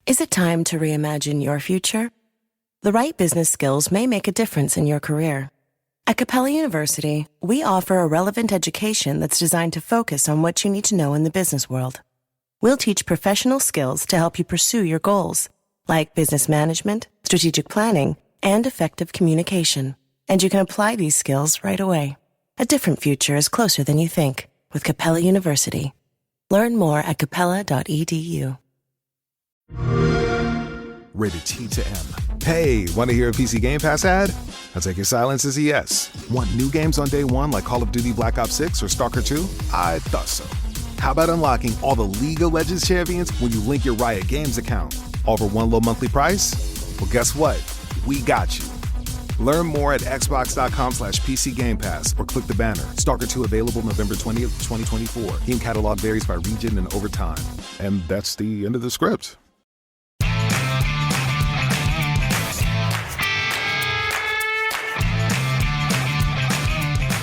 Is it time to reimagine your future? The right business skills may make a difference in your career. At Capella University, we offer a relevant education that's designed to focus on what you need to know in the business world. We'll teach professional skills to help you pursue your goals, like business management, strategic planning, and effective communication. And you can apply these skills right away. A different future is closer than you think with Capella University. Learn more at capella.edu. Rated T to M. Hey, want to hear a PC Game Pass ad? I'll take your silence as a yes. Want new games on day one like Call of Duty Black Ops 6 or Stalker 2? I thought so. How about unlocking all the League of Legends champions when you link your Riot Games account? All for one low monthly price? Well, guess what? We got you. Learn more at xbox.com/PC Game Pass or click the banner. Stalker 2 available November 20th, 2024. Game catalog varies by region and over time. And that's the end of the script.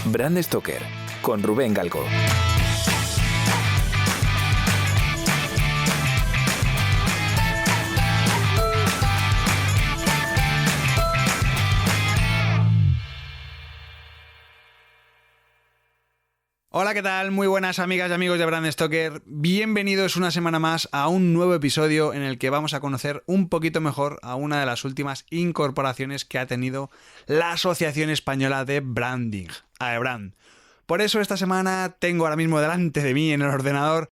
Brand Stoker, con Rubén Galgo. Hola, ¿qué tal? Muy buenas amigas y amigos de Brand Stoker. Bienvenidos una semana más a un nuevo episodio en el que vamos a conocer un poquito mejor a una de las últimas incorporaciones que ha tenido la Asociación Española de Branding, AEBRAND. Por eso esta semana tengo ahora mismo delante de mí en el ordenador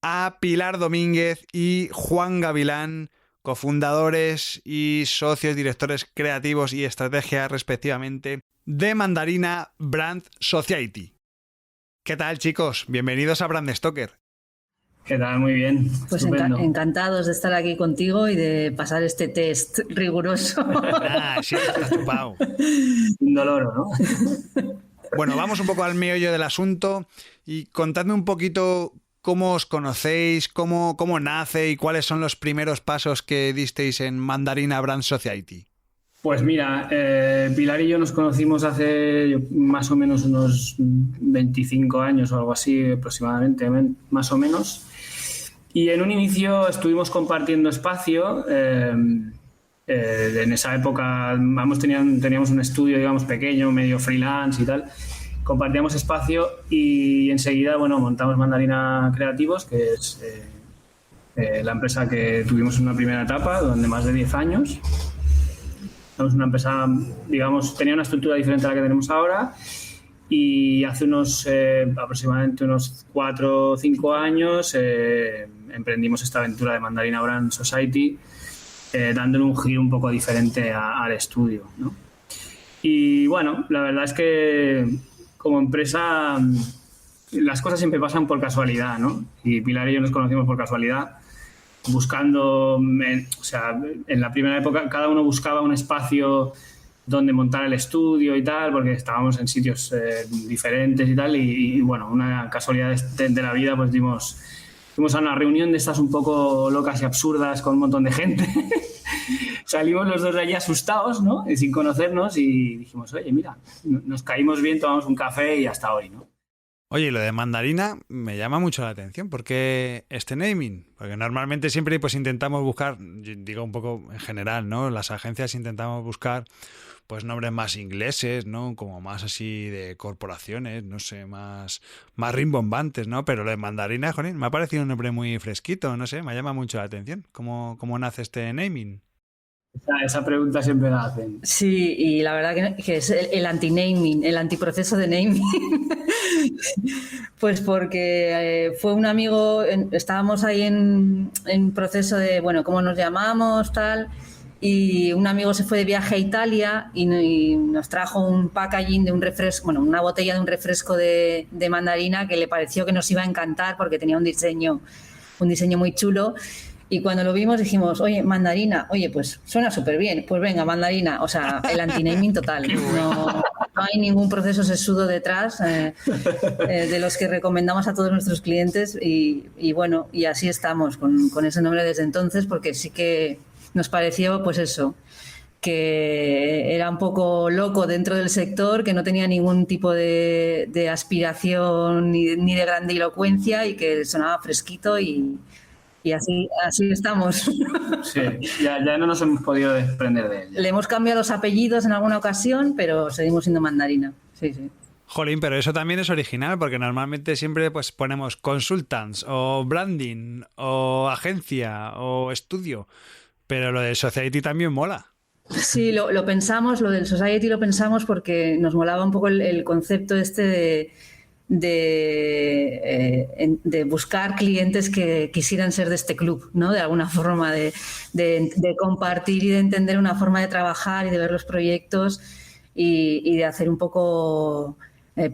a Pilar Domínguez y Juan Gavilán, cofundadores y socios directores creativos y estrategia respectivamente de Mandarina Brand Society. ¿Qué tal, chicos? Bienvenidos a Brand Stoker. ¿Qué tal? Muy bien. Pues encantados de estar aquí contigo y de pasar este test riguroso. Sí, estupado. Indoloro, ¿no? Bueno, vamos un poco al meollo del asunto y contadme un poquito cómo os conocéis, cómo nace y cuáles son los primeros pasos que disteis en Mandarina Brand Society. Pues mira, Pilar y yo nos conocimos hace más o menos unos 25 años o algo así aproximadamente, más o menos. Y en un inicio estuvimos compartiendo espacio. En esa época teníamos un estudio, digamos, pequeño, medio freelance y tal. Compartíamos espacio y enseguida, montamos Mandarina Creativos, que es la empresa que tuvimos en una primera etapa durante más de 10 años. Somos una empresa, digamos, tenía una estructura diferente a la que tenemos ahora y hace aproximadamente unos 4 o 5 años emprendimos esta aventura de Mandarina Brand Society, dándole un giro un poco diferente al estudio, ¿no? Y bueno, la verdad es que como empresa las cosas siempre pasan por casualidad, ¿no? Y Pilar y yo nos conocimos por casualidad. Buscando, en la primera época cada uno buscaba un espacio donde montar el estudio y tal, porque estábamos en sitios diferentes y tal, y bueno, una casualidad de la vida, pues fuimos a una reunión de estas un poco locas y absurdas con un montón de gente. Salimos los dos de allí asustados, ¿no? Sin conocernos, y dijimos, oye, mira, nos caímos bien, tomamos un café y hasta hoy, ¿no? Oye, lo de Mandarina me llama mucho la atención. ¿Por qué este naming? Porque normalmente siempre pues intentamos buscar, digo un poco en general, ¿no? Las agencias intentamos buscar pues nombres más ingleses, ¿no? Como más así de corporaciones, no sé, más rimbombantes, ¿no? Pero lo de Mandarina, joder, me ha parecido un nombre muy fresquito, no sé, me llama mucho la atención. ¿Cómo nace este naming? Esa pregunta siempre la hacen. Sí, y la verdad que es el anti-naming, el antiproceso de naming. Pues porque fue un amigo, estábamos ahí en proceso de, cómo nos llamamos, tal, y un amigo se fue de viaje a Italia y nos trajo un packaging de un refresco, una botella de un refresco de Mandarina que le pareció que nos iba a encantar porque tenía un diseño muy chulo. Y cuando lo vimos dijimos, oye, Mandarina, pues suena súper bien, pues venga, Mandarina, o sea, el anti-naming total. No hay ningún proceso sesudo detrás de los que recomendamos a todos nuestros clientes y así estamos con ese nombre desde entonces, porque sí que nos pareció, pues eso, que era un poco loco dentro del sector, que no tenía ningún tipo de aspiración ni de grandilocuencia y que sonaba fresquito y Y así estamos. Sí, ya no nos hemos podido desprender de ella. Le hemos cambiado los apellidos en alguna ocasión, pero seguimos siendo Mandarina. Sí, sí. Jolín, pero eso también es original, porque normalmente siempre pues ponemos consultants o branding o agencia o estudio, pero lo de Society también mola. Sí, lo pensamos, lo del Society lo pensamos porque nos molaba un poco el concepto este de buscar clientes que quisieran ser de este club, ¿no? De alguna forma, de compartir y de entender una forma de trabajar y de ver los proyectos y de hacer un poco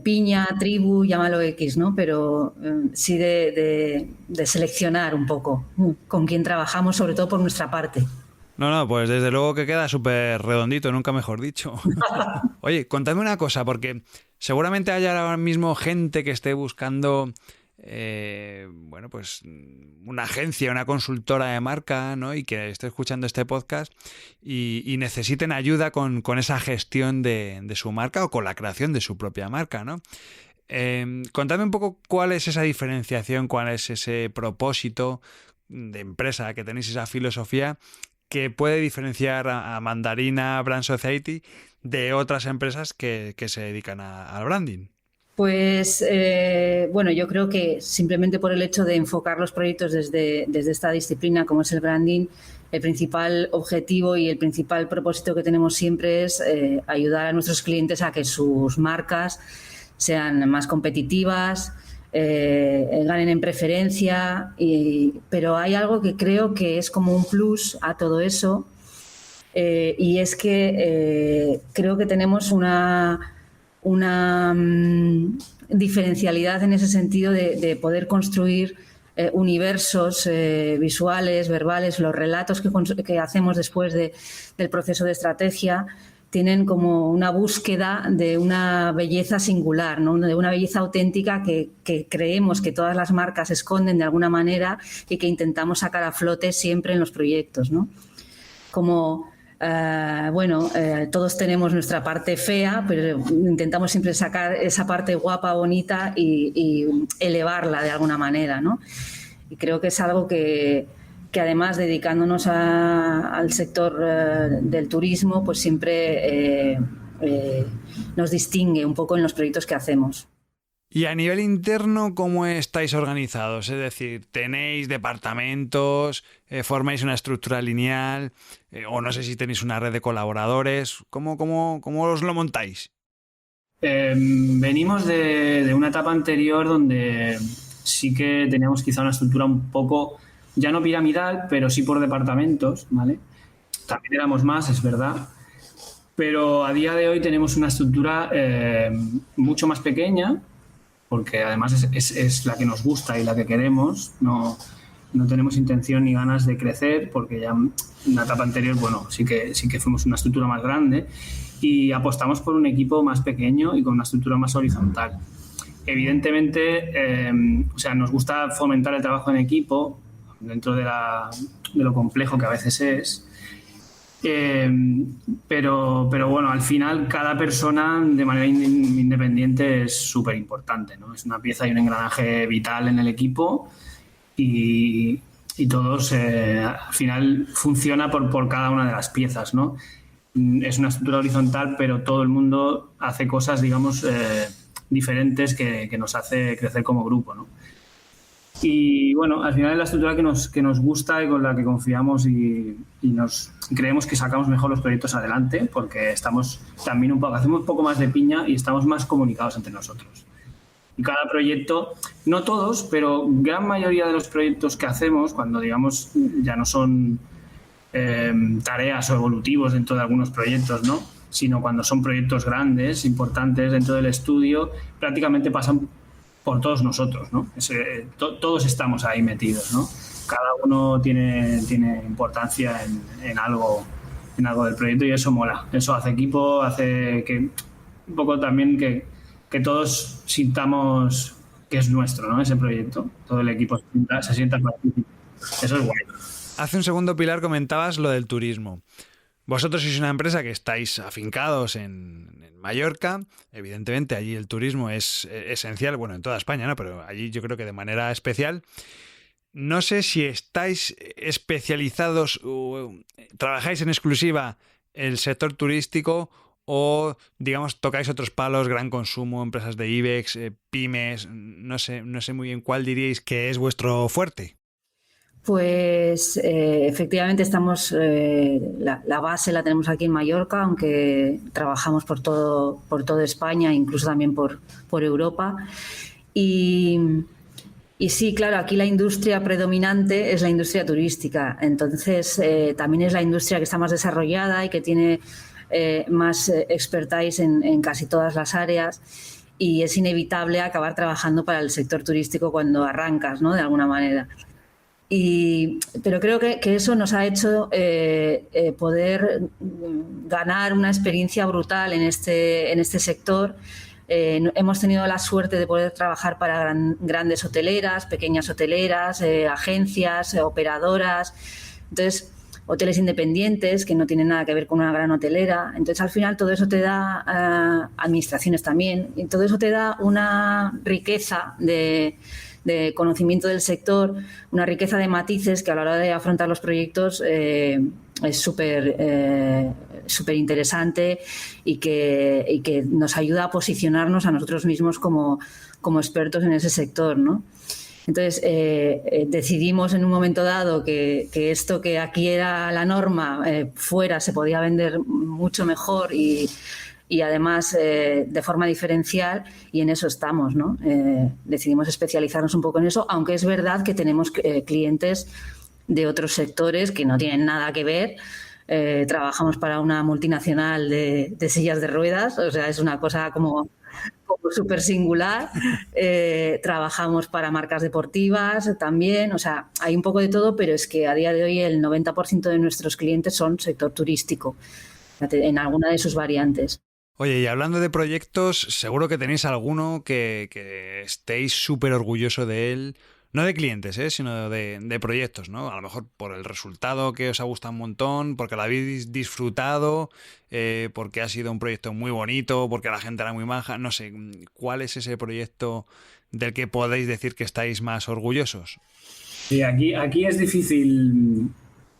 piña, tribu, llámalo X, ¿no? Pero sí de seleccionar un poco con quién trabajamos, sobre todo por nuestra parte. No, pues desde luego que queda súper redondito, nunca mejor dicho. Oye, contadme una cosa, porque seguramente haya ahora mismo gente que esté buscando, pues una agencia, una consultora de marca, ¿no? Y que esté escuchando este podcast y necesiten ayuda con esa gestión de su marca o con la creación de su propia marca, ¿no? Contadme un poco cuál es esa diferenciación, cuál es ese propósito de empresa que tenéis, esa filosofía que puede diferenciar a Mandarina Brand Society de otras empresas que se dedican al branding. Pues yo creo que simplemente por el hecho de enfocar los proyectos desde esta disciplina como es el branding, el principal objetivo y el principal propósito que tenemos siempre es ayudar a nuestros clientes a que sus marcas sean más competitivas, ganen en preferencia, pero hay algo que creo que es como un plus a todo eso, y es que creo que tenemos una diferencialidad en ese sentido de poder construir universos visuales, verbales, los relatos que hacemos después del proceso de estrategia tienen como una búsqueda de una belleza singular, ¿no? De una belleza auténtica que creemos que todas las marcas esconden de alguna manera y que intentamos sacar a flote siempre en los proyectos, ¿no? Como, todos tenemos nuestra parte fea, pero intentamos siempre sacar esa parte guapa, bonita y elevarla de alguna manera, ¿no? Y creo que es algo que además dedicándonos al sector del turismo, pues siempre nos distingue un poco en los proyectos que hacemos. Y a nivel interno, ¿cómo estáis organizados? Es decir, ¿tenéis departamentos? ¿Formáis una estructura lineal? O no sé si tenéis una red de colaboradores. ¿Cómo os lo montáis? Venimos de una etapa anterior donde sí que teníamos quizá una estructura un poco, ya no piramidal, pero sí por departamentos, ¿vale? También éramos más, es verdad. Pero a día de hoy tenemos una estructura mucho más pequeña, porque además es la que nos gusta y la que queremos. No tenemos intención ni ganas de crecer, porque ya en la etapa anterior, sí que fuimos una estructura más grande y apostamos por un equipo más pequeño y con una estructura más horizontal. Evidentemente, nos gusta fomentar el trabajo en equipo dentro de lo complejo que a veces es. Pero al final cada persona de manera independiente es súper importante, ¿no? Es una pieza y un engranaje vital en el equipo y todos al final funciona por cada una de las piezas, ¿no? Es una estructura horizontal, pero todo el mundo hace cosas, digamos, diferentes que nos hace crecer como grupo, ¿no? Y al final es la estructura que nos gusta y con la que confiamos y creemos que sacamos mejor los proyectos adelante, porque estamos también hacemos un poco más de piña y estamos más comunicados entre nosotros. Y cada proyecto, no todos, pero gran mayoría de los proyectos que hacemos, cuando digamos ya no son tareas o evolutivos dentro de algunos proyectos, ¿no? Sino cuando son proyectos grandes, importantes dentro del estudio, prácticamente pasan por todos nosotros, ¿no? Todos estamos ahí metidos, ¿no? Cada uno tiene importancia en algo del proyecto y eso mola. Eso hace equipo, hace que un poco también que todos sintamos que es nuestro, ¿no? Ese proyecto. Todo el equipo se sienta partícipe. Eso es guay. Hace un segundo, Pilar, comentabas lo del turismo. Vosotros sois una empresa que estáis afincados en Mallorca. Evidentemente, allí el turismo es esencial, en toda España, ¿no? Pero allí yo creo que de manera especial. No sé si estáis especializados o trabajáis en exclusiva el sector turístico o, digamos, tocáis otros palos, gran consumo, empresas de IBEX, pymes, no sé muy bien cuál diríais que es vuestro fuerte. Pues efectivamente estamos, la base la tenemos aquí en Mallorca, aunque trabajamos por toda España, incluso también por Europa. Y sí, claro, aquí la industria predominante es la industria turística. Entonces, también es la industria que está más desarrollada y que tiene más expertise en casi todas las áreas. Y es inevitable acabar trabajando para el sector turístico cuando arrancas, ¿no? De alguna manera. Pero creo que eso nos ha hecho poder ganar una experiencia brutal en este sector. Hemos tenido la suerte de poder trabajar para grandes hoteleras, pequeñas hoteleras, agencias, operadoras, entonces hoteles independientes que no tienen nada que ver con una gran hotelera. Entonces, al final, todo eso te da, administraciones también, y todo eso te da una riqueza de conocimiento del sector, una riqueza de matices que a la hora de afrontar los proyectos es súper interesante y que nos ayuda a posicionarnos a nosotros mismos como expertos en ese sector, ¿no? Entonces, decidimos en un momento dado que esto que aquí era la norma, fuera se podía vender mucho mejor y además de forma diferencial, y en eso estamos, ¿no? Decidimos especializarnos un poco en eso, aunque es verdad que tenemos clientes de otros sectores que no tienen nada que ver. Trabajamos para una multinacional de sillas de ruedas, o sea, es una cosa como súper singular. Trabajamos para marcas deportivas también, o sea, hay un poco de todo, pero es que a día de hoy el 90% de nuestros clientes son sector turístico, en alguna de sus variantes. Oye, y hablando de proyectos, seguro que tenéis alguno que estéis súper orgulloso de él, no de clientes, sino de proyectos, ¿no? A lo mejor por el resultado que os ha gustado un montón, porque lo habéis disfrutado, porque ha sido un proyecto muy bonito, porque la gente era muy maja, no sé, ¿cuál es ese proyecto del que podéis decir que estáis más orgullosos? Sí, aquí es difícil,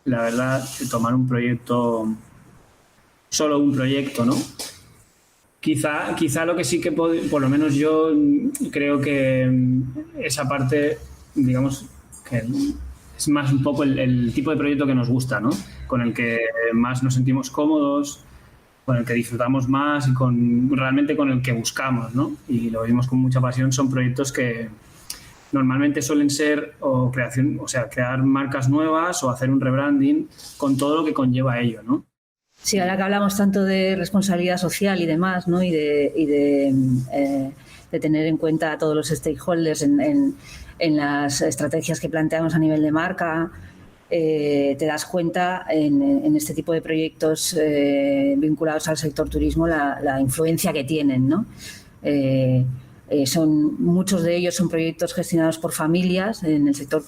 la verdad, tomar un proyecto, solo un proyecto, ¿no? Quizá lo que sí que por lo menos yo creo que esa parte, digamos, que es más un poco el tipo de proyecto que nos gusta, ¿no? Con el que más nos sentimos cómodos, con el que disfrutamos más y realmente con el que buscamos, ¿no? Y lo vimos con mucha pasión. Son proyectos que normalmente suelen ser crear marcas nuevas o hacer un rebranding con todo lo que conlleva ello, ¿no? Sí, ahora que hablamos tanto de responsabilidad social y demás, ¿no? Y de tener en cuenta a todos los stakeholders en las estrategias que planteamos a nivel de marca, te das cuenta en este tipo de proyectos vinculados al sector turismo la influencia que tienen, ¿no? Muchos de ellos son proyectos gestionados por familias. En el sector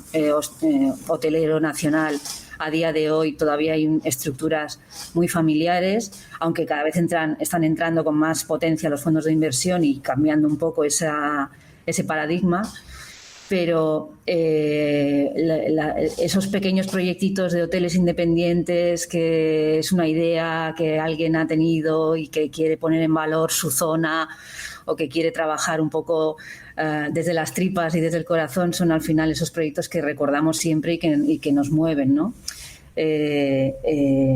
hotelero nacional a día de hoy todavía hay estructuras muy familiares, aunque cada vez están entrando con más potencia los fondos de inversión y cambiando un poco ese paradigma. Pero esos pequeños proyectitos de hoteles independientes, que es una idea que alguien ha tenido y que quiere poner en valor su zona o que quiere trabajar un poco desde las tripas y desde el corazón, son al final esos proyectos que recordamos siempre y que nos mueven, ¿no?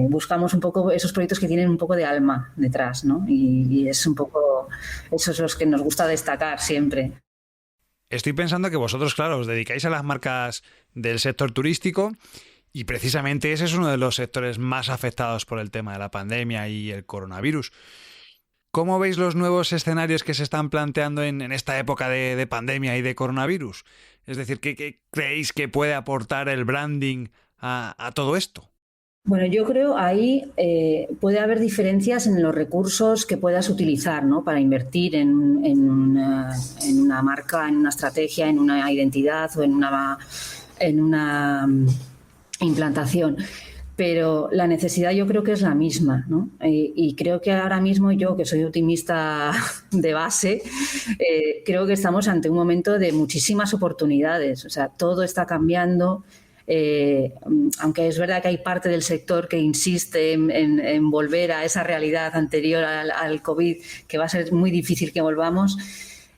Buscamos un poco esos proyectos que tienen un poco de alma detrás, ¿no? Y es un poco esos los que nos gusta destacar siempre. Estoy pensando que vosotros, claro, os dedicáis a las marcas del sector turístico y precisamente ese es uno de los sectores más afectados por el tema de la pandemia y el coronavirus. ¿Cómo veis los nuevos escenarios que se están planteando en esta época de pandemia y de coronavirus? Es decir, ¿qué creéis que puede aportar el branding a todo esto? Bueno, yo creo ahí puede haber diferencias en los recursos que puedas utilizar, ¿no? Para invertir en una marca, en una estrategia, en una identidad o en una implantación. pero la necesidad yo creo que es la misma, ¿no? Y creo que ahora mismo yo, que soy optimista de base, creo que estamos ante un momento de muchísimas oportunidades. O sea, todo está cambiando. Aunque es verdad que hay parte del sector que insiste en volver a esa realidad anterior al COVID, que va a ser muy difícil que volvamos.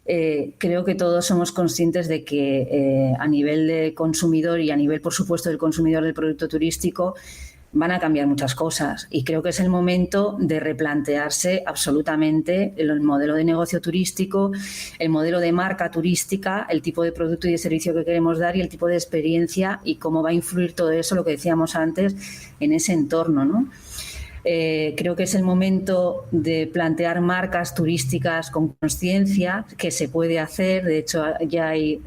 Creo que todos somos conscientes de que a nivel de consumidor y a nivel, por supuesto, del consumidor del producto turístico, van a cambiar muchas cosas, y creo que es el momento de replantearse absolutamente el modelo de negocio turístico, el modelo de marca turística, el tipo de producto y de servicio que queremos dar y el tipo de experiencia y cómo va a influir todo eso, lo que decíamos antes, en ese entorno, ¿no? Creo que es el momento de plantear marcas turísticas con consciencia, que se puede hacer. De hecho, ya hay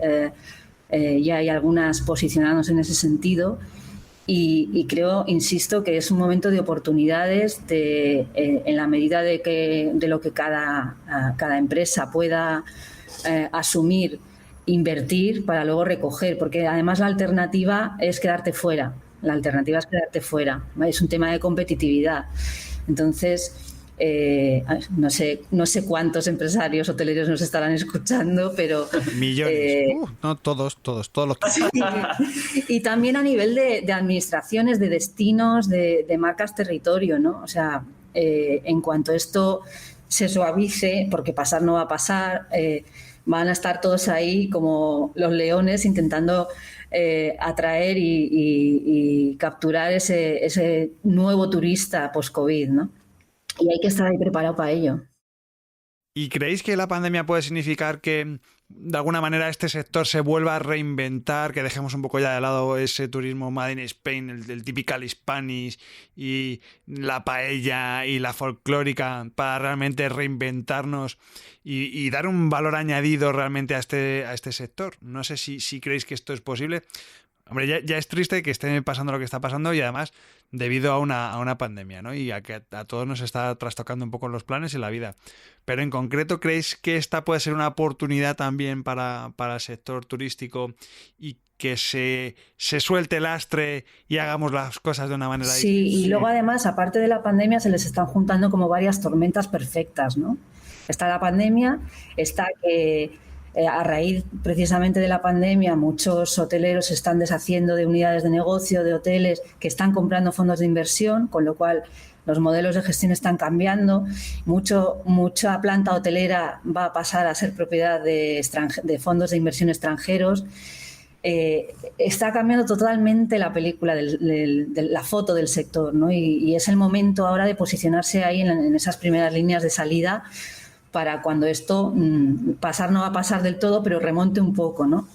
algunas posicionándose en ese sentido. Y creo, insisto, que es un momento de oportunidades en la medida de lo que cada empresa pueda asumir, invertir para luego recoger, porque además la alternativa es quedarte fuera. La alternativa es quedarte fuera. Es un tema de competitividad. Entonces, no sé cuántos empresarios hoteleros nos estarán escuchando, pero... Millones. No, todos los que... Sí. Y también a nivel de administraciones, de destinos, de marcas territorio, ¿no? O sea, en cuanto esto se suavice, porque pasar no va a pasar, van a estar todos ahí como los leones intentando atraer y capturar ese nuevo turista post-COVID, ¿no? Y hay que estar ahí preparado para ello. ¿Y creéis que la pandemia puede significar que de alguna manera este sector se vuelva a reinventar, que dejemos un poco ya de lado ese turismo made in Spain, el typical Spanish y la paella y la folclórica, para realmente reinventarnos y dar un valor añadido realmente a este sector? No sé si creéis que esto es posible. Hombre, ya es triste que esté pasando lo que está pasando, y además debido a una pandemia, ¿no? Y a que a todos nos está trastocando un poco los planes y la vida. Pero en concreto, ¿creéis que esta puede ser una oportunidad también para el sector turístico y que se suelte el lastre y hagamos las cosas de una manera Sí, y luego además, aparte de la pandemia, se les están juntando como varias tormentas perfectas, ¿no? Está la pandemia, está que... a raíz precisamente de la pandemia, muchos hoteleros se están deshaciendo de unidades de negocio, de hoteles, que están comprando fondos de inversión, con lo cual los modelos de gestión están cambiando. Mucha planta hotelera va a pasar a ser propiedad de fondos de inversión extranjeros. Está cambiando totalmente la película, la foto del sector, ¿no? Y es el momento ahora de posicionarse ahí en esas primeras líneas de salida, para cuando esto pasar no va a pasar del todo, pero remonte un poco, ¿no?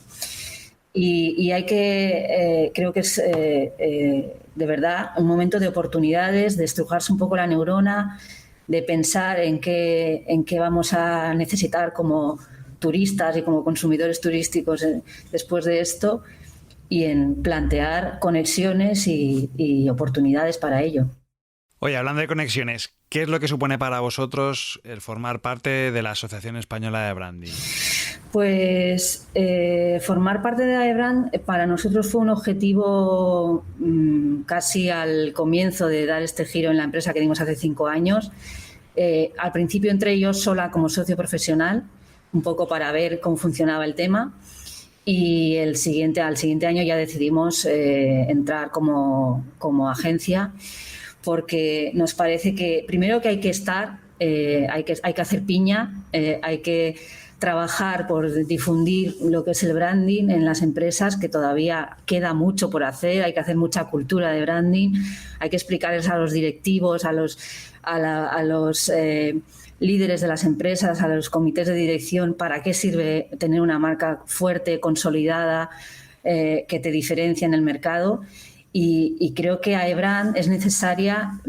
Y hay que, creo que es de verdad un momento de oportunidades, de estrujarse un poco la neurona, de pensar en qué vamos a necesitar como turistas y como consumidores turísticos después de esto, y en plantear conexiones y oportunidades para ello. Oye, hablando de conexiones, ¿qué es lo que supone para vosotros el formar parte de la Asociación Española de Branding? Pues formar parte de AEBRAND para nosotros fue un objetivo casi al comienzo de dar este giro en la empresa que dimos hace 5 años. Al principio entré yo sola como socio profesional, un poco para ver cómo funcionaba el tema, y al siguiente año ya decidimos entrar como agencia, porque nos parece que primero que hay que estar, hay que hacer piña, hay que trabajar por difundir lo que es el branding en las empresas, que todavía queda mucho por hacer. Hay que hacer mucha cultura de branding, hay que explicarles a los directivos, a los líderes de las empresas, a los comités de dirección, para qué sirve tener una marca fuerte, consolidada, que te diferencia en el mercado. Y creo que AEBRAND es necesaria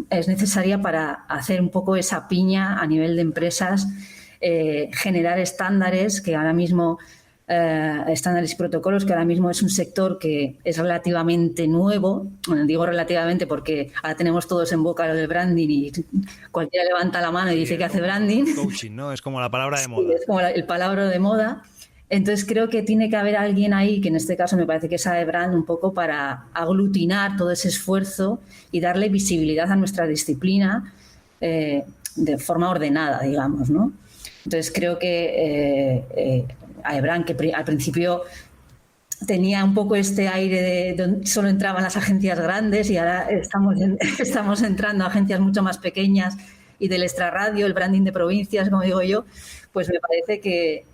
para hacer un poco esa piña a nivel de empresas, generar estándares que ahora mismo, estándares y protocolos, que ahora mismo es un sector que es relativamente nuevo. Bueno, digo relativamente porque ahora tenemos todos en boca lo del branding y cualquiera levanta la mano y dice que hace branding. Coaching, ¿no? Es como la palabra de moda. Sí, es como el palabra de moda. Entonces creo que tiene que haber alguien ahí, que en este caso me parece que es AEBRAND, un poco para aglutinar todo ese esfuerzo y darle visibilidad a nuestra disciplina de forma ordenada, digamos, ¿no? Entonces creo que AEBRAND, que al principio tenía un poco este aire de donde solo entraban las agencias grandes, y ahora estamos entrando a agencias mucho más pequeñas, y del extrarradio, el branding de provincias, como digo yo, pues me parece que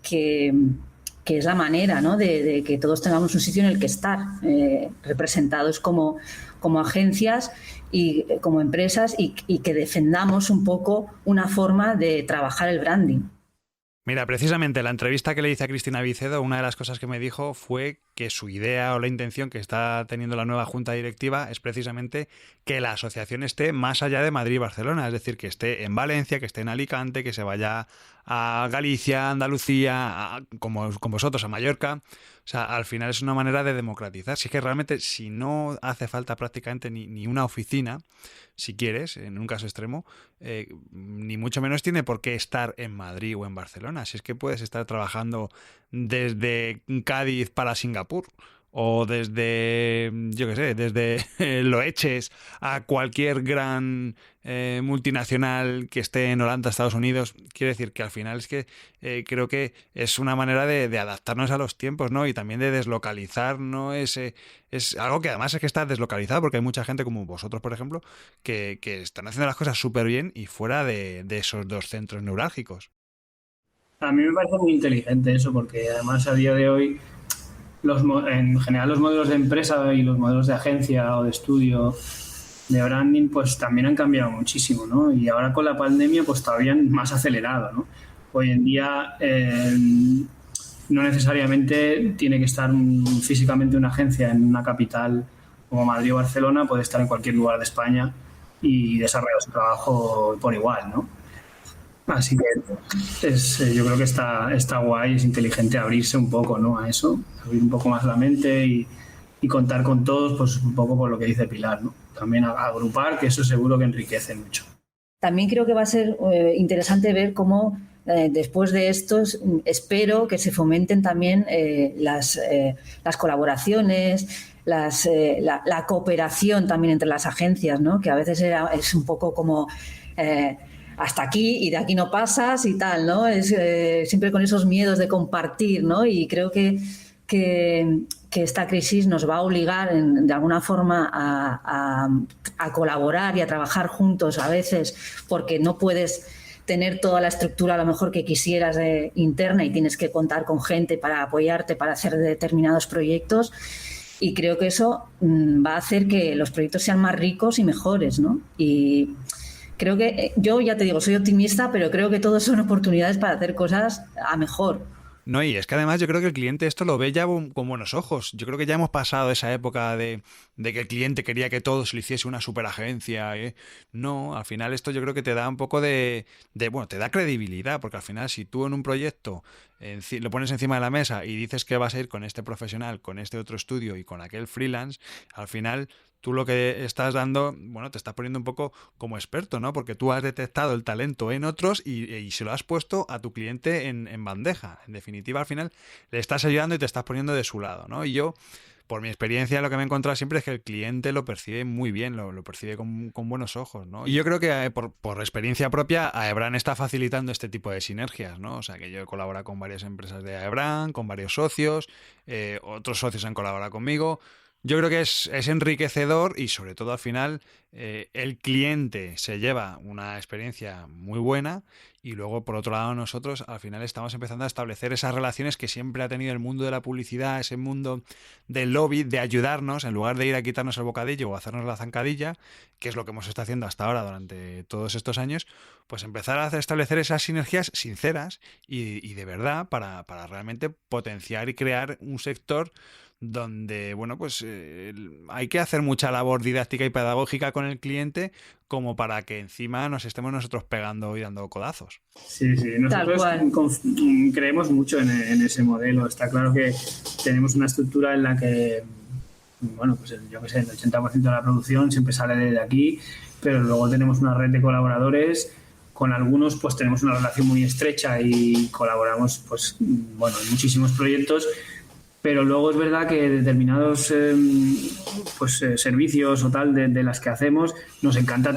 es la manera, ¿no?, de que todos tengamos un sitio en el que estar representados como agencias y como empresas, y que defendamos un poco una forma de trabajar el branding. Mira, precisamente la entrevista que le hice a Cristina Vicedo, una de las cosas que me dijo fue que su idea o la intención que está teniendo la nueva junta directiva es precisamente que la asociación esté más allá de Madrid y Barcelona, es decir, que esté en Valencia, que esté en Alicante, que se vaya a Galicia, Andalucía, como vosotros, a Mallorca. O sea, al final es una manera de democratizar. Si es que realmente, si no hace falta prácticamente ni una oficina, si quieres, en un caso extremo, ni mucho menos tiene por qué estar en Madrid o en Barcelona. Si es que puedes estar trabajando desde Cádiz para Singapur, o desde, yo qué sé, desde Loeches a cualquier gran multinacional que esté en Holanda, Estados Unidos. Quiere decir que al final es que creo que es una manera de adaptarnos a los tiempos, ¿no? Y también de deslocalizar, ¿no? Es algo que además es que está deslocalizado, porque hay mucha gente como vosotros, por ejemplo, que están haciendo las cosas súper bien y fuera de esos dos centros neurálgicos. A mí me parece muy inteligente eso, porque además a día de hoy en general los modelos de empresa y los modelos de agencia o de estudio de branding pues también han cambiado muchísimo, ¿no? Y ahora con la pandemia pues todavía más acelerado, ¿no? Hoy en día no necesariamente tiene que estar físicamente una agencia en una capital como Madrid o Barcelona, puede estar en cualquier lugar de España y desarrollar su trabajo por igual, ¿no? Así que yo creo que está guay, es inteligente abrirse un poco, ¿no?, a eso, abrir un poco más la mente y contar con todos, pues un poco por lo que dice Pilar, ¿no? También agrupar, que eso seguro que enriquece mucho. También creo que va a ser interesante ver cómo después de estos, espero que se fomenten también las colaboraciones, la cooperación también entre las agencias, ¿no?, que a veces es un poco como hasta aquí y de aquí no pasas y tal, ¿no? Es siempre con esos miedos de compartir, ¿no? Y creo que esta crisis nos va a obligar de alguna forma a colaborar y a trabajar juntos a veces, porque no puedes tener toda la estructura a lo mejor que quisieras interna, y tienes que contar con gente para apoyarte para hacer determinados proyectos, y creo que eso va a hacer que los proyectos sean más ricos y mejores, ¿no? Y creo que, yo ya te digo, soy optimista, pero creo que todos son oportunidades para hacer cosas a mejor. No, y es que además yo creo que el cliente esto lo ve ya con buenos ojos. Yo creo que ya hemos pasado esa época de que el cliente quería que todo se lo hiciese una superagencia. No, al final esto yo creo que te da un poco bueno, te da credibilidad, porque al final si tú en un proyecto lo pones encima de la mesa y dices que vas a ir con este profesional, con este otro estudio y con aquel freelance, al final tú lo que estás dando, bueno, te estás poniendo un poco como experto, ¿no? Porque tú has detectado el talento en otros y se lo has puesto a tu cliente en bandeja. En definitiva, al final le estás ayudando y te estás poniendo de su lado, ¿no? Y yo, por mi experiencia, lo que me he encontrado siempre es que el cliente lo percibe muy bien, lo percibe con buenos ojos, ¿no? Y yo creo que por experiencia propia, AEBRAND está facilitando este tipo de sinergias, ¿no? O sea, que yo he colaborado con varias empresas de AEBRAND, con varios socios, otros socios han colaborado conmigo. Yo creo que es enriquecedor y sobre todo al final el cliente se lleva una experiencia muy buena, y luego por otro lado nosotros al final estamos empezando a establecer esas relaciones que siempre ha tenido el mundo de la publicidad, ese mundo del lobby, de ayudarnos en lugar de ir a quitarnos el bocadillo o hacernos la zancadilla, que es lo que hemos estado haciendo hasta ahora durante todos estos años, pues empezar a establecer esas sinergias sinceras y de verdad para realmente potenciar y crear un sector donde, bueno, pues hay que hacer mucha labor didáctica y pedagógica con el cliente como para que encima nos estemos nosotros pegando y dando codazos. Sí, nosotros creemos mucho en ese modelo. Está claro que tenemos una estructura en la que, bueno, pues yo que sé, el 80% de la producción siempre sale de aquí, pero luego tenemos una red de colaboradores Con algunos pues tenemos una relación muy estrecha y colaboramos pues bueno en muchísimos proyectos, pero luego es verdad que determinados servicios o tal de las que hacemos nos encanta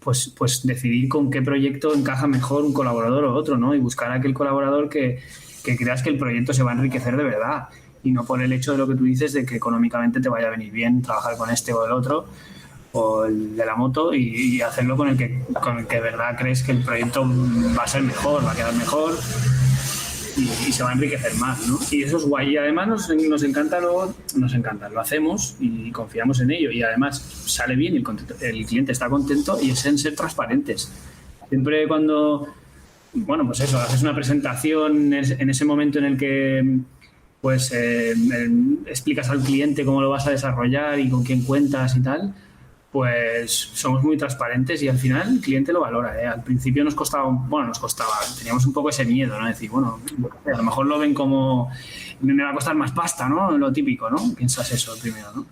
pues decidir con qué proyecto encaja mejor un colaborador o otro, ¿no? Y buscar a aquel colaborador que creas que el proyecto se va a enriquecer de verdad y no por el hecho de lo que tú dices de que económicamente te vaya a venir bien trabajar con este o el otro o el de la moto y hacerlo con el que de verdad crees que el proyecto va a ser mejor, va a quedar mejor y se va a enriquecer más, ¿no? Y eso es guay y además nos encanta, lo hacemos y confiamos en ello y además sale bien y el cliente está contento y es en ser transparentes. Siempre cuando, bueno, pues eso, haces una presentación en ese momento en el que pues explicas al cliente cómo lo vas a desarrollar y con quién cuentas y tal, pues somos muy transparentes y al final el cliente lo valora, ¿eh? Al principio nos costaba, teníamos un poco ese miedo, ¿no? Decir, bueno, a lo mejor lo ven como me va a costar más pasta, ¿no? Lo típico, ¿no? Piensas eso primero, ¿no?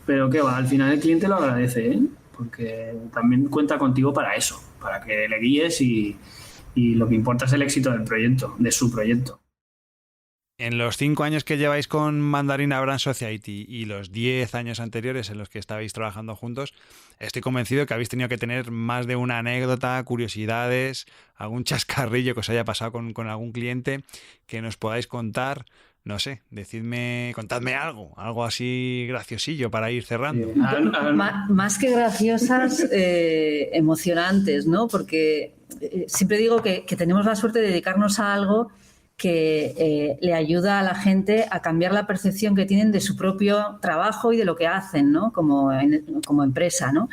Pero qué va, al final el cliente lo agradece, ¿eh? Porque también cuenta contigo para eso, para que le guíes y lo que importa es el éxito del proyecto, de su proyecto. En los 5 años que lleváis con Mandarina Brand Society y los 10 años anteriores en los que estabais trabajando juntos, estoy convencido de que habéis tenido que tener más de una anécdota, curiosidades, algún chascarrillo que os haya pasado con algún cliente que nos podáis contar. No sé, contadme algo así graciosillo para ir cerrando. Más que graciosas, emocionantes, ¿no? Porque siempre digo que tenemos la suerte de dedicarnos a algo que le ayuda a la gente a cambiar la percepción que tienen de su propio trabajo y de lo que hacen, ¿no? Como empresa, ¿no?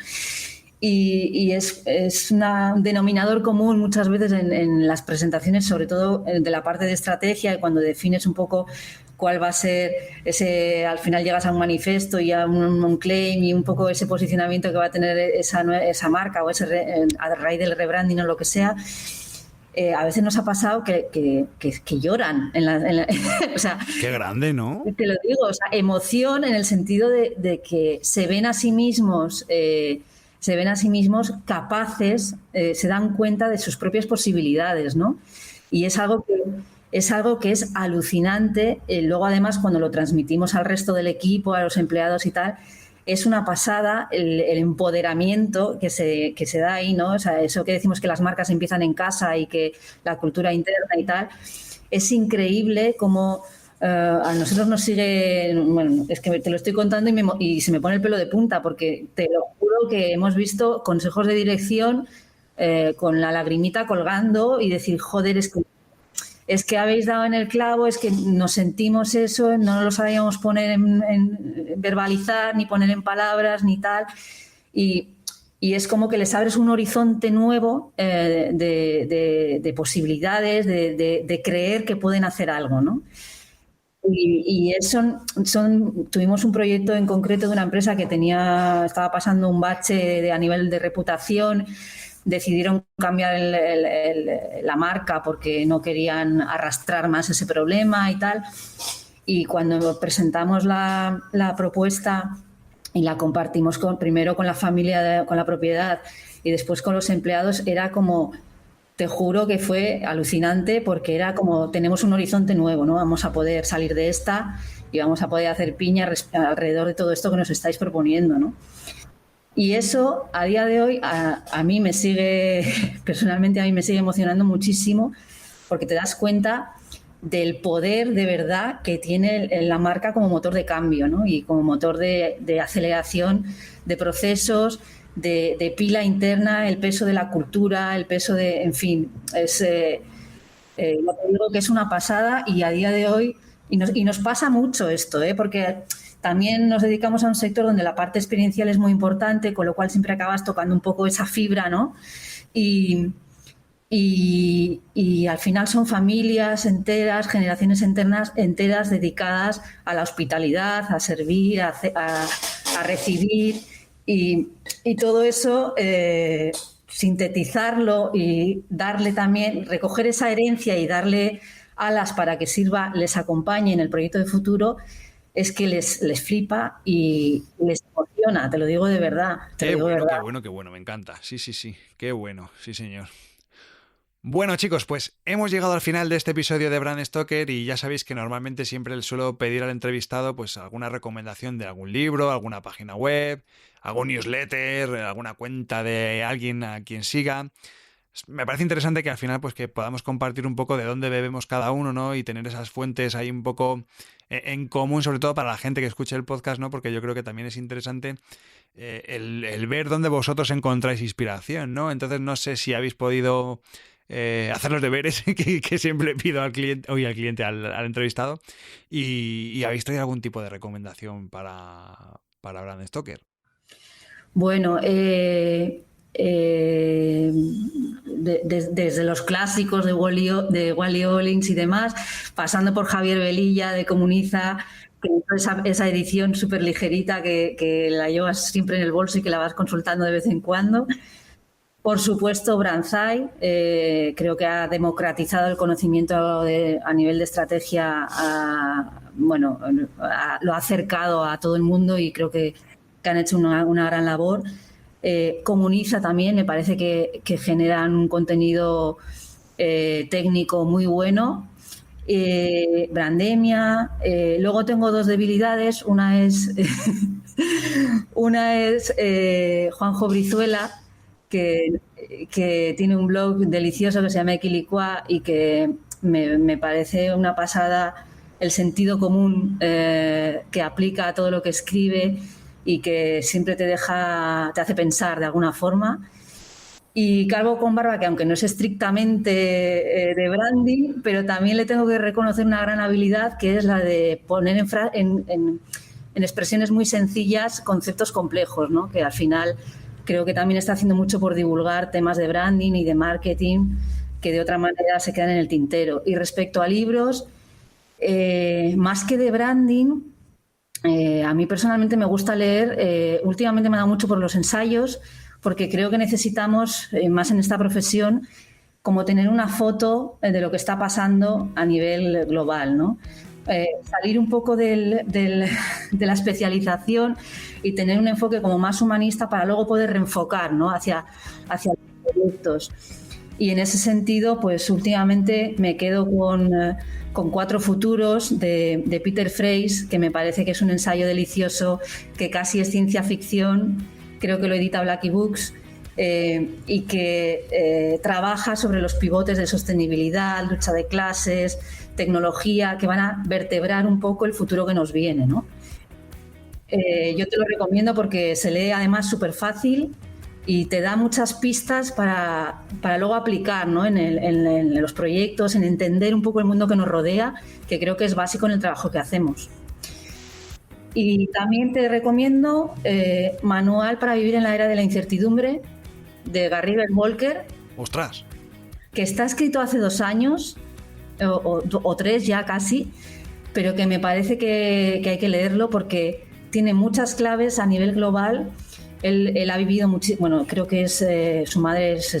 Y es un denominador común muchas veces en las presentaciones, sobre todo de la parte de estrategia, y cuando defines un poco cuál va a ser al final llegas a un manifiesto y a un claim y un poco ese posicionamiento que va a tener esa marca o a raíz del rebranding o lo que sea. A veces nos ha pasado que lloran. O sea, qué grande, ¿no? Te lo digo, o sea, emoción en el sentido de que se ven a sí mismos capaces, se dan cuenta de sus propias posibilidades, ¿no? Y es algo que es alucinante. Luego, además, cuando lo transmitimos al resto del equipo, a los empleados y tal, es una pasada el empoderamiento que se da ahí, ¿no? O sea, eso que decimos que las marcas empiezan en casa y que la cultura interna y tal, es increíble cómo a nosotros nos sigue... Bueno, es que te lo estoy contando y se me pone el pelo de punta porque te lo juro que hemos visto consejos de dirección con la lagrimita colgando y decir, joder, es que habéis dado en el clavo, es que nos sentimos eso, no lo sabíamos poner en verbalizar, ni poner en palabras, ni tal. Y es como que les abres un horizonte nuevo de posibilidades, de creer que pueden hacer algo, ¿no? Y tuvimos un proyecto en concreto de una empresa que estaba pasando un bache a nivel de reputación. Decidieron cambiar la marca porque no querían arrastrar más ese problema y tal. Y cuando presentamos la propuesta y la compartimos primero con la familia, con la propiedad y después con los empleados, era como, te juro que fue alucinante porque era como, tenemos un horizonte nuevo, ¿no? Vamos a poder salir de esta y vamos a poder hacer piña alrededor de todo esto que nos estáis proponiendo, ¿no? Y eso, a día de hoy, a mí me sigue, personalmente a mí me sigue emocionando muchísimo porque te das cuenta del poder de verdad que tiene la marca como motor de cambio, ¿no? Y como motor de aceleración de procesos, de pila interna, el peso de la cultura, el peso de, en fin, lo que digo que es una pasada y a día de hoy, y nos pasa mucho esto, porque también nos dedicamos a un sector donde la parte experiencial es muy importante, con lo cual siempre acabas tocando un poco esa fibra, ¿no? Y al final son familias enteras, generaciones enteras dedicadas a la hospitalidad, a servir, a recibir y todo eso, sintetizarlo y darle también, recoger esa herencia y darle alas para que les acompañe en el proyecto de futuro, es que les flipa y les emociona funciona, te lo digo de verdad. Qué bueno, me encanta. Sí, qué bueno, sí señor. Bueno chicos, pues hemos llegado al final de este episodio de Bram Stoker y ya sabéis que normalmente siempre les suelo pedir al entrevistado pues alguna recomendación de algún libro, alguna página web, algún newsletter, alguna cuenta de alguien a quien siga. Me parece interesante que al final pues que podamos compartir un poco de dónde bebemos cada uno, ¿no? Y tener esas fuentes ahí un poco en común, sobre todo para la gente que escuche el podcast, ¿no? Porque yo creo que también es interesante el ver dónde vosotros encontráis inspiración, ¿no? Entonces no sé si habéis podido hacer los deberes que siempre pido al cliente, al entrevistado, y habéis traído algún tipo de recomendación para Bram Stoker. Bueno, desde los clásicos de Wally Ollins y demás, pasando por Javier Velilla de Comuniza, que esa edición súper ligerita que la llevas siempre en el bolso y que la vas consultando de vez en cuando. Por supuesto, Branzai, creo que ha democratizado el conocimiento a nivel de estrategia, lo ha acercado a todo el mundo y creo que han hecho una gran labor. Comuniza también, me parece que generan un contenido técnico muy bueno. Brandemia. Luego tengo dos debilidades. Una es Juanjo Brizuela, que tiene un blog delicioso que se llama Equilicua y que me parece una pasada el sentido común que aplica a todo lo que escribe y que siempre te hace pensar de alguna forma. Y Calvo con Barba, que aunque no es estrictamente de branding, pero también le tengo que reconocer una gran habilidad, que es la de poner en expresiones muy sencillas conceptos complejos, ¿no? Que al final creo que también está haciendo mucho por divulgar temas de branding y de marketing que de otra manera se quedan en el tintero. Y respecto a libros, más que de branding, a mí personalmente me gusta leer. Últimamente me ha dado mucho por los ensayos, porque creo que necesitamos, más en esta profesión, como tener una foto de lo que está pasando a nivel global, ¿no? Salir un poco de la especialización y tener un enfoque como más humanista para luego poder reenfocar, ¿no? hacia los proyectos. Y en ese sentido, pues últimamente me quedo con 4 futuros de Peter Freyes, que me parece que es un ensayo delicioso, que casi es ciencia ficción, creo que lo edita Blackie Books, y que trabaja sobre los pivotes de sostenibilidad, lucha de clases, tecnología, que van a vertebrar un poco el futuro que nos viene, ¿no? Yo te lo recomiendo porque se lee además súper fácil y te da muchas pistas para luego aplicar, ¿no? en los proyectos, en entender un poco el mundo que nos rodea, que creo que es básico en el trabajo que hacemos. Y también te recomiendo Manual para vivir en la era de la incertidumbre, de Garribel Walker. ¡Ostras! Que está escrito hace 2 años, o 3 ya casi, pero que me parece que hay que leerlo porque tiene muchas claves a nivel global. Él ha vivido mucho, bueno, creo que su madre es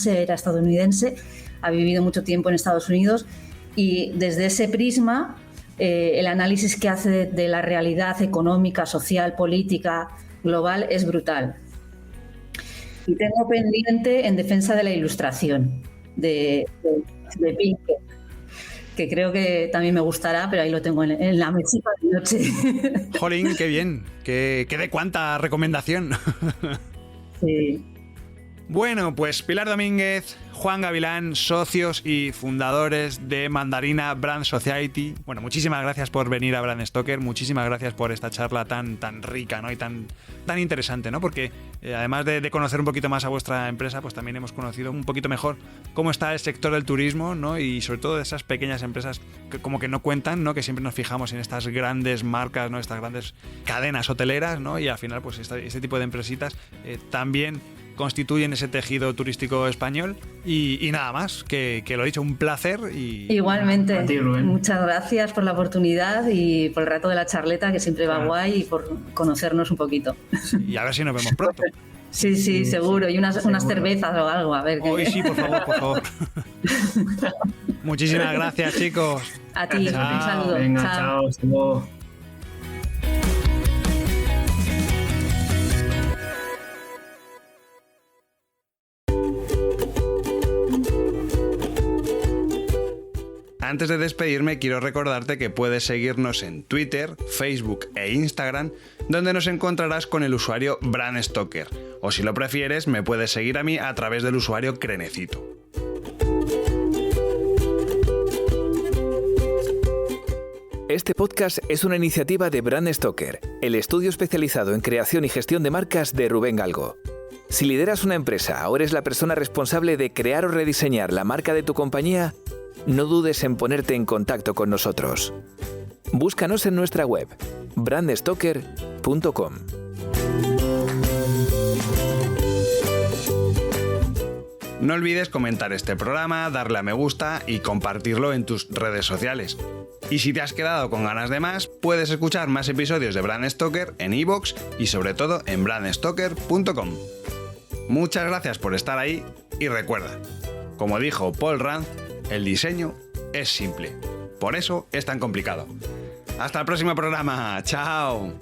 era estadounidense, ha vivido mucho tiempo en Estados Unidos y desde ese prisma el análisis que hace de la realidad económica, social, política, global es brutal. Y tengo pendiente En defensa de la ilustración, de Pinker, que creo que también me gustará, pero ahí lo tengo en la mesita de noche. Jolín, qué bien, que de cuánta recomendación. Sí. Bueno, pues Pilar Domínguez, Juan Gavilán, socios y fundadores de Mandarina Brand Society. Bueno, muchísimas gracias por venir a Bram Stoker, muchísimas gracias por esta charla tan rica, ¿no? Y tan interesante, ¿no? Porque además de conocer un poquito más a vuestra empresa, pues también hemos conocido un poquito mejor cómo está el sector del turismo, ¿no? Y sobre todo de esas pequeñas empresas que como que no cuentan, ¿no? Que siempre nos fijamos en estas grandes marcas, ¿no? Estas grandes cadenas hoteleras, ¿no? Y al final, pues este tipo de empresitas también constituyen ese tejido turístico español y nada más, que lo he dicho, un placer. Igualmente, a ti, Rubén. Muchas gracias por la oportunidad y por el rato de la charleta, que siempre va guay, y por conocernos un poquito. Y a ver si nos vemos pronto. Sí, seguro, y unas cervezas o algo, a ver. Hoy sí, por favor. Muchísimas gracias, chicos. A ti, Chao. un saludo. Venga, chao. Hasta luego. antes de despedirme quiero recordarte que puedes seguirnos en Twitter, Facebook e Instagram, donde nos encontrarás con el usuario Bram Stoker. O si lo prefieres, me puedes seguir a mí a través del usuario Crenecito. Este podcast es una iniciativa de Bram Stoker, el estudio especializado en creación y gestión de marcas de Rubén Galgo. Si lideras una empresa o eres la persona responsable de crear o rediseñar la marca de tu compañía, no dudes en ponerte en contacto con nosotros. Búscanos en nuestra web, bramstoker.com. No olvides comentar este programa, darle a me gusta y compartirlo en tus redes sociales. Y si te has quedado con ganas de más, puedes escuchar más episodios de Bram Stoker en iVoox y sobre todo en bramstoker.com. Muchas gracias por estar ahí y recuerda, como dijo Paul Rand, el diseño es simple, por eso es tan complicado. Hasta el próximo programa, ¡chao!